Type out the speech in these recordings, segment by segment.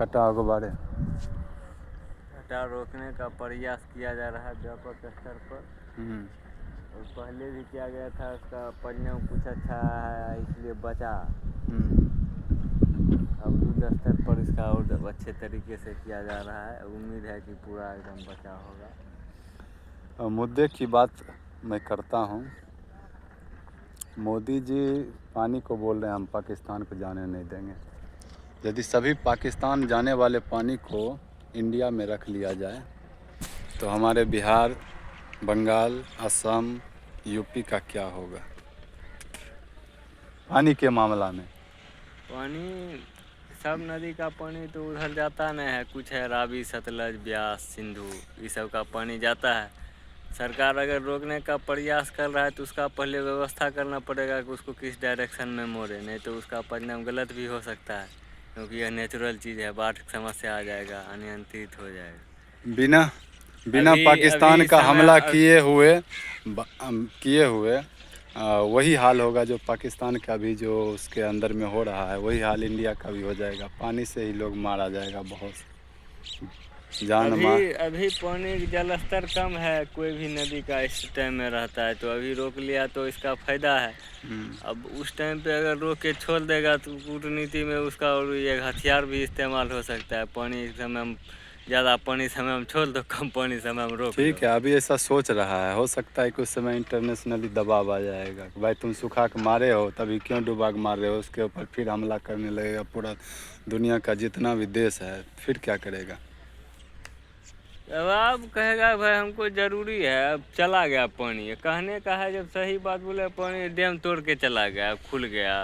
कटाव के बारे? कटाव रोकने का प्रयास किया जा रहा है व्यापक स्तर पर। और पहले भी किया गया था, उसका परिणाम कुछ अच्छा है इसलिए बचा। अब युद्ध स्तर पर इसका और अच्छे तरीके से किया जा रहा है। उम्मीद है कि पूरा एकदम बचाव होगा। मुद्दे की बात मैं करता हूँ। मोदी जी पानी को बोल रहे हैं हम पाकिस्तान को जाने नहीं देंगे। यदि सभी पाकिस्तान जाने वाले पानी को इंडिया में रख लिया जाए तो हमारे बिहार, बंगाल, असम, यूपी का क्या होगा पानी के मामला में? पानी सब नदी का पानी तो उधर जाता नहीं है, कुछ है रावी, सतलज, ब्यास, सिंधु, ये सब का पानी जाता है। सरकार अगर रोकने का प्रयास कर रहा है तो उसका पहले व्यवस्था करना पड़ेगा कि उसको किस डायरेक्शन में मोड़े, नहीं तो उसका परिणाम गलत भी हो सकता है, क्योंकि यह नेचुरल चीज़ है। बाढ़ की समस्या आ जाएगा, अनियंत्रित हो जाएगा। बिना पाकिस्तान का हमला किए हुए वही हाल होगा जो पाकिस्तान का भी जो उसके अंदर में हो रहा है, वही हाल इंडिया का भी हो जाएगा। पानी से ही लोग मारा जाएगा, बहुत जान मार। अभी पानी जल स्तर कम है, कोई भी नदी का इस टाइम में रहता है, तो अभी रोक लिया तो इसका फायदा है। अब उस टाइम पे अगर रोक के छोड़ देगा तो कूटनीति में उसका और एक हथियार भी इस्तेमाल हो सकता है। पानी समय हम ज़्यादा पानी समय हम छोड़ दो, कम पानी समय हम रोक। ठीक है, अभी ऐसा सोच रहा है, हो सकता है कुछ समय इंटरनेशनली दबाव आ जाएगा कि भाई तुम सुखा के मारे हो, तभी क्यों डुबा के मार रहे हो। उसके ऊपर फिर हमला करने लगेगा पूरा दुनिया का जितना भी देश है, फिर क्या करेगा? अब आप कहेगा भाई हमको ज़रूरी है, अब चला गया पानी, कहने का है जब सही बात बोले, पानी डैम तोड़ के चला गया, खुल गया।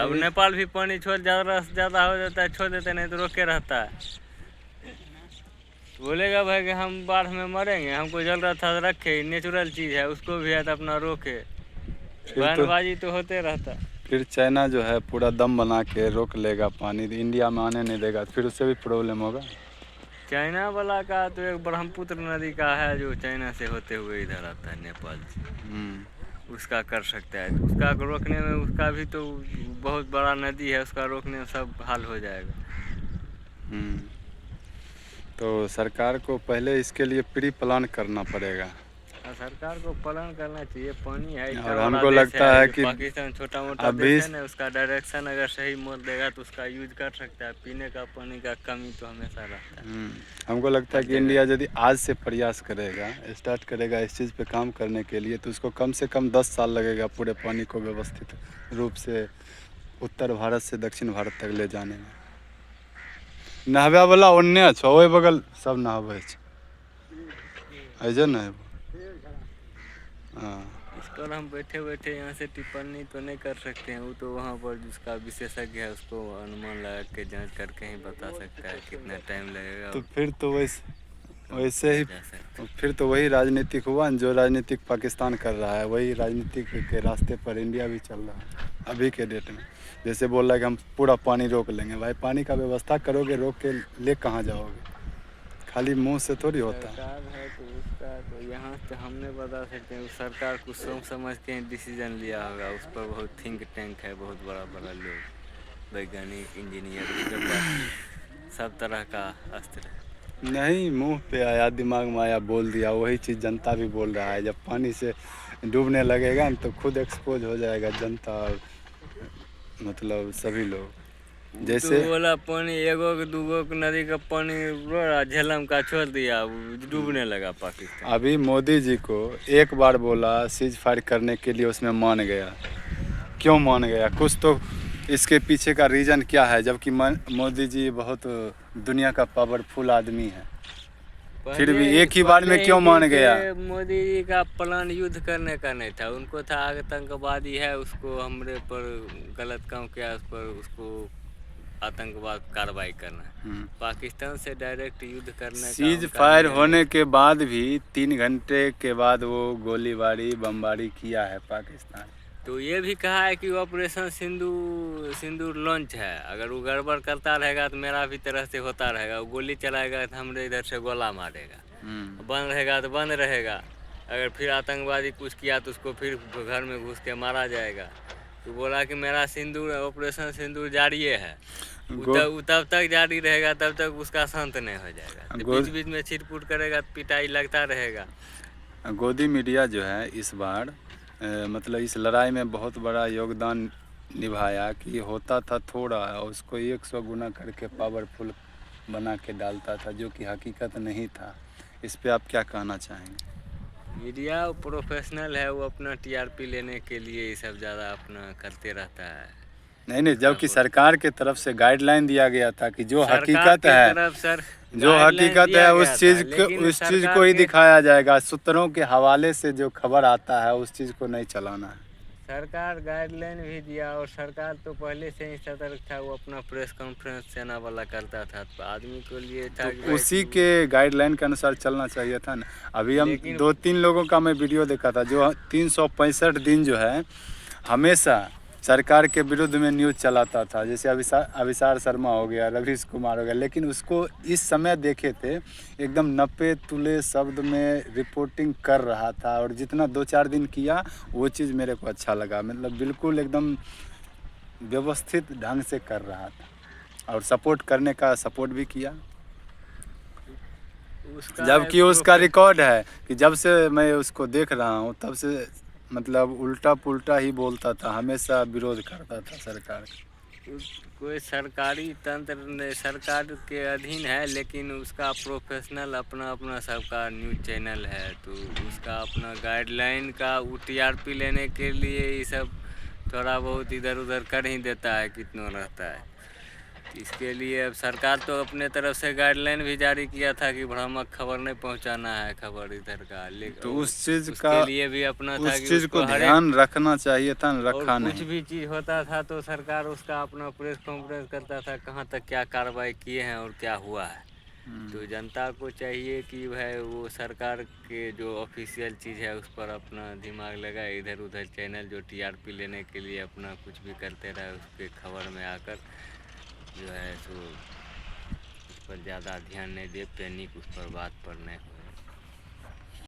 अब नेपाल भी पानी छोड़ ज़्यादा से ज़्यादा हो जाता है, छोड़ देते, नहीं तो रोके रहता है। बोलेगा भाई कि हम बाढ़ में मरेंगे, हमको जरूरत था रखे, नेचुरल चीज़ है, उसको भी है तो अपना रोके। बयानबाजी तो होते रहता। फिर चाइना जो है पूरा दम बना के रोक लेगा, पानी इंडिया में आने नहीं देगा, फिर उससे भी प्रॉब्लम होगा। चाइना वाला का तो एक ब्रह्मपुत्र नदी का है जो चाइना से होते हुए इधर आता है नेपाल से, उसका कर सकता है। उसका रोकने में, उसका भी तो बहुत बड़ा नदी है, उसका रोकने में सब हाल हो जाएगा। तो सरकार को पहले इसके लिए प्री प्लान करना पड़ेगा। सरकार को प्लान करना चाहिए। पानी है, और हमको लगता है कि पाकिस्तान छोटा मोटा देश है ना, उसका डायरेक्शन अगर सही मोड़ देगा तो उसका यूज कर सकता है। पीने का पानी का कमी तो हमेशा रहता है। हमको लगता है कि इंडिया यदि आज से प्रयास करेगा, स्टार्ट करेगा इस चीज़ पे काम करने के लिए, तो उसको कम से कम 10 साल लगेगा पूरे पानी को व्यवस्थित रूप से उत्तर भारत से दक्षिण भारत तक ले जाने में। नहबे वाला ओन्ने छो, ओहि बगल सब नहबै छै, ऐसे न है। हाँ, इस पर हम बैठे बैठे यहाँ से टिप्पणी तो नहीं कर सकते हैं, वो तो वहाँ पर जिसका विशेषज्ञ है उसको अनुमान लगा के जांच करके ही बता सकता है कितना टाइम लगेगा। तो फिर तो वैसे ही फिर तो वही राजनीतिक हुआ, जो राजनीतिक पाकिस्तान कर रहा है वही राजनीतिक के रास्ते पर इंडिया भी चल रहा है अभी के डेट में। जैसे बोल रहा है कि हम पूरा पानी रोक लेंगे, भाई पानी का व्यवस्था करोगे, रोक के ले कहाँ जाओगे? खाली मुंह से थोड़ी होता है। सरकार है तो उसका तो यहाँ से हम नहीं बता सकते हैं। सरकार कुछ सोच समझ के डिसीजन लिया होगा, उस पर बहुत थिंक टैंक है, बहुत बड़ा बड़ा लोग, वैज्ञानिक, इंजीनियर, सब तरह का अस्त्र है। नहीं, मुंह पे आया, दिमाग में आया, बोल दिया, वही चीज़ जनता भी बोल रहा है। जब पानी से डूबने लगेगा तो खुद एक्सपोज हो जाएगा जनता, मतलब सभी लोग। जैसे तो बोला पानी एगो के दूगो के नदी का पानी झेलम का छोड़ दिया, डूबने लगा पाकिस्तान। अभी मोदी जी को एक बार बोला सीज फायर करने के लिए, उसमें मान गया। क्यों मान गया? कुछ तो इसके पीछे का रीज़न क्या है, जबकि मोदी जी बहुत दुनिया का पावरफुल आदमी है, फिर भी एक ही बार में क्यों मान गया? मोदी जी का प्लान युद्ध करने का नहीं था, उनको था आतंकवादी है, उसको हमरे पर गलत काम किया, उस पर उसको आतंकवाद कार्रवाई करना है। पाकिस्तान से डायरेक्ट युद्ध करने सीज फायर होने के बाद भी 3 घंटे के बाद वो गोलीबारी बमबारी किया है पाकिस्तान। तो ये भी कहा है कि ऑपरेशन सिंदूर लॉन्च है, अगर वो गड़बड़ करता रहेगा तो मेरा भी तरह से होता रहेगा। वो गोली चलाएगा तो हमरे इधर से गोला मारेगा, बंद रहेगा तो बंद रहेगा। अगर फिर आतंकवादी कुछ किया तो उसको फिर घर में घुस के मारा जाएगा। तो बोला कि मेरा सिंदूर ऑपरेशन सिंदूर जारी है। तब तक जारी रहेगा, तब तक उसका शांत नहीं हो जाएगा। तो बीच बीच में छिटपुट करेगा, पिटाई लगता रहेगा। गोदी मीडिया जो है इस बार मतलब इस लड़ाई में बहुत बड़ा योगदान निभाया कि होता था थोड़ा, उसको 100 गुना करके पावरफुल बना के डालता था, जो कि हकीकत नहीं था। इस पे आप क्या कहना चाहेंगे? मीडिया प्रोफेशनल है, वो अपना टीआरपी लेने के लिए ये सब ज़्यादा अपना करते रहता है। नहीं, जबकि सरकार के तरफ से गाइडलाइन दिया गया था कि जो सरकार हकीकत की है, तरफ सर जो गाइडलाइन हकीकत दिया है गया उस चीज़ था, को लेकिन उस चीज़ को सरकार ही के दिखाया जाएगा। सूत्रों के हवाले से जो खबर आता है उस चीज़ को नहीं चलाना है। सरकार गाइडलाइन भी दिया, और सरकार तो पहले से ही सतर्क था। वो अपना प्रेस कॉन्फ्रेंस सेना वाला करता था, तो आदमी को लिए था कि तो उसी के गाइडलाइन के अनुसार चलना चाहिए था ना। अभी हम लेकिन 2-3 लोगों का मैं वीडियो देखा था जो 365 दिन जो है हमेशा सरकार के विरुद्ध में न्यूज़ चलाता था, जैसे अभिसार शर्मा हो गया, रवीश कुमार हो गया, लेकिन उसको इस समय देखे थे एकदम नपे तुले शब्द में रिपोर्टिंग कर रहा था, और जितना 2-4 दिन किया वो चीज़ मेरे को अच्छा लगा। मतलब बिल्कुल एकदम व्यवस्थित ढंग से कर रहा था, और सपोर्ट करने का सपोर्ट भी किया। उसका जबकि उसका रिकॉर्ड है कि जब से मैं उसको देख रहा हूँ तब से मतलब उल्टा पुल्टा ही बोलता था, हमेशा विरोध करता था सरकार का। कोई सरकारी तंत्र सरकार के अधीन है, लेकिन उसका प्रोफेशनल अपना अपना सबका न्यूज़ चैनल है, तो उसका अपना गाइडलाइन का टीआरपी लेने के लिए ये सब थोड़ा बहुत इधर उधर कर ही देता है, कितना रहता है। इसके लिए अब सरकार तो अपने तरफ से गाइडलाइन भी जारी किया था कि भ्रामक खबर नहीं पहुंचाना है, खबर इधर का। लेकिन तो उस चीज़ उसके का लिए भी अपना था उस कि चीज़ को उसको ध्यान रखना चाहिए था, और रखा कुछ नहीं। भी चीज़ होता था तो सरकार उसका अपना प्रेस कॉन्फ्रेंस करता था, कहाँ तक क्या कार्रवाई किए हैं और क्या हुआ है। तो जनता को चाहिए कि भाई वो सरकार के जो ऑफिशियल चीज़ है उस पर अपना दिमाग लगाए, इधर उधर चैनल जो टीआरपी लेने के लिए अपना कुछ भी करते रहे, उसके खबर में आकर जो है सो उस पर ज़्यादा ध्यान नहीं दे, पैनिक उस पर बात पर नहीं हो।